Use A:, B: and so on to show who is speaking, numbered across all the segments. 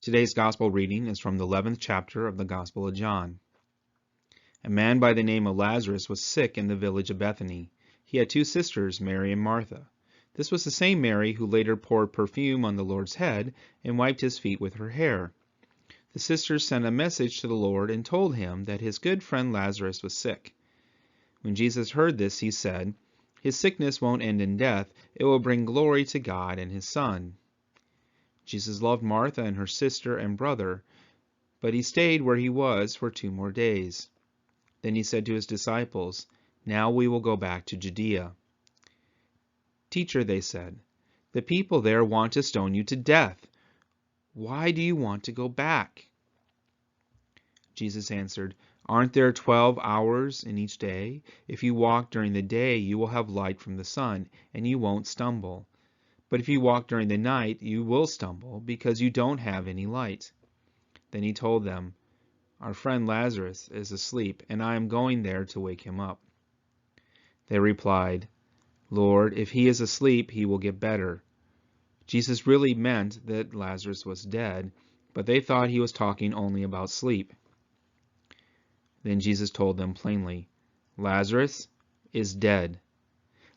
A: Today's Gospel reading is from the 11th chapter of the Gospel of John. A man by the name of Lazarus was sick in the village of Bethany. He had two sisters, Mary and Martha. This was the same Mary who later poured perfume on the Lord's head and wiped his feet with her hair. The sisters sent a message to the Lord and told him that his good friend Lazarus was sick. When Jesus heard this, he said, "His sickness won't end in death. It will bring glory to God and his Son." Jesus loved Martha and her sister and brother, but he stayed where he was for 2 more days. Then he said to his disciples, "Now we will go back to Judea." "Teacher," they said, "the people there want to stone you to death. Why do you want to go back?" Jesus answered, "Aren't there 12 hours in each day? If you walk during the day, you will have light from the sun, and you won't stumble. But if you walk during the night, you will stumble, because you don't have any light." Then he told them, "Our friend Lazarus is asleep, and I am going there to wake him up." They replied, "Lord, if he is asleep, he will get better." Jesus really meant that Lazarus was dead, but they thought he was talking only about sleep. Then Jesus told them plainly, "Lazarus is dead.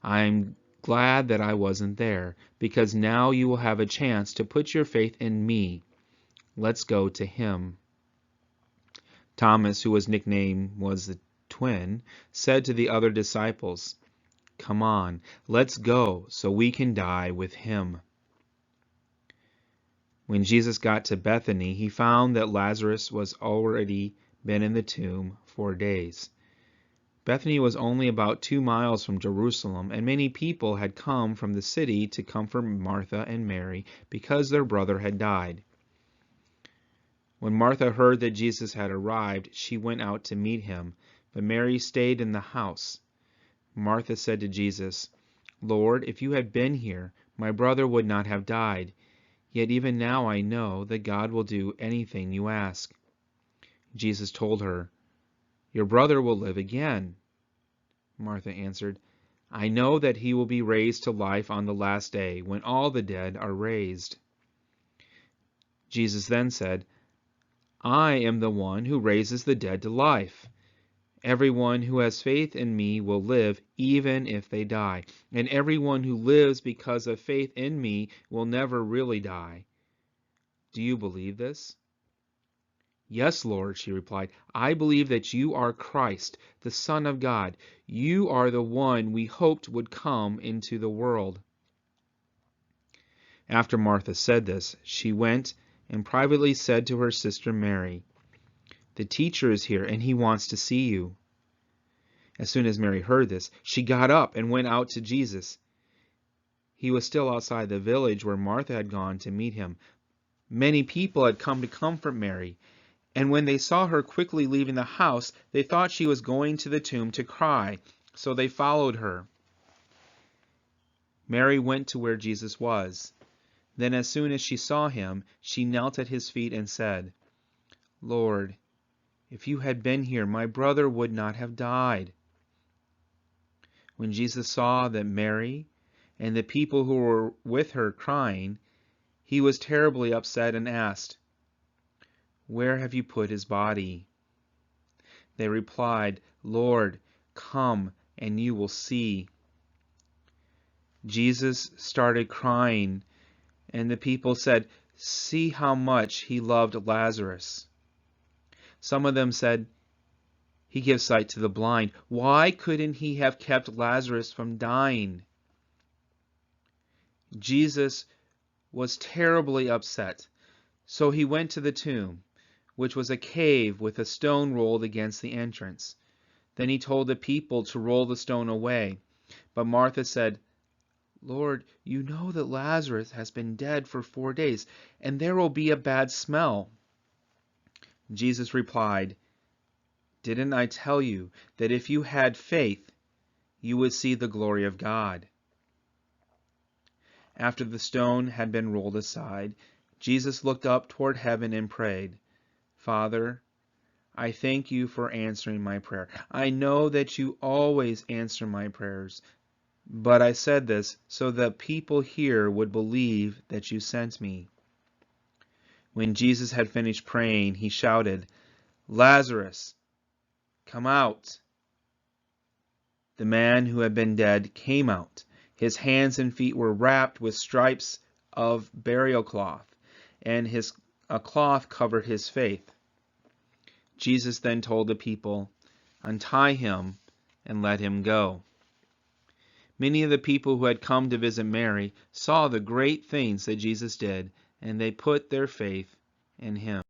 A: I am glad that I wasn't there, because now you will have a chance to put your faith in me. Let's go to him." Thomas, who was nicknamed the twin, said to the other disciples, "Come on, let's go so we can die with him." When Jesus got to Bethany, he found that Lazarus was already been in the tomb 4 days. Bethany was only about 2 miles from Jerusalem, and many people had come from the city to comfort Martha and Mary because their brother had died. When Martha heard that Jesus had arrived, she went out to meet him, but Mary stayed in the house. Martha said to Jesus, "Lord, if you had been here, my brother would not have died. Yet even now I know that God will do anything you ask." Jesus told her, "Your brother will live again." Martha answered, "I know that he will be raised to life on the last day, when all the dead are raised." Jesus then said, "I am the one who raises the dead to life. Everyone who has faith in me will live even if they die, and everyone who lives because of faith in me will never really die. Do you believe this?" "Yes, Lord," she replied. "I believe that you are Christ, the Son of God. You are the one we hoped would come into the world." After Martha said this, she went and privately said to her sister Mary, "The teacher is here, and he wants to see you." As soon as Mary heard this, she got up and went out to Jesus. He was still outside the village where Martha had gone to meet him. Many people had come to comfort Mary, and when they saw her quickly leaving the house, they thought she was going to the tomb to cry, so they followed her. Mary went to where Jesus was. Then as soon as she saw him, she knelt at his feet and said, "Lord, if you had been here, my brother would not have died." When Jesus saw that Mary and the people who were with her crying, he was terribly upset and asked, "Where have you put his body?" They replied, "Lord, come and you will see." Jesus started crying, and the people said, "See how much he loved Lazarus." Some of them said, "He gives sight to the blind. Why couldn't he have kept Lazarus from dying?" Jesus was terribly upset, so he went to the tomb, which was a cave with a stone rolled against the entrance. Then he told the people to roll the stone away. But Martha said, "Lord, you know that Lazarus has been dead for 4 days, and there will be a bad smell." Jesus replied, "Didn't I tell you that if you had faith, you would see the glory of God?" After the stone had been rolled aside, Jesus looked up toward heaven and prayed, "Father, I thank you for answering my prayer. I know that you always answer my prayers, but I said this so that people here would believe that you sent me." When Jesus had finished praying, he shouted, "Lazarus, come out." The man who had been dead came out. His hands and feet were wrapped with stripes of burial cloth, and a cloth covered his face. Jesus then told the people, "Untie him and let him go." Many of the people who had come to visit Mary saw the great things that Jesus did, and they put their faith in him.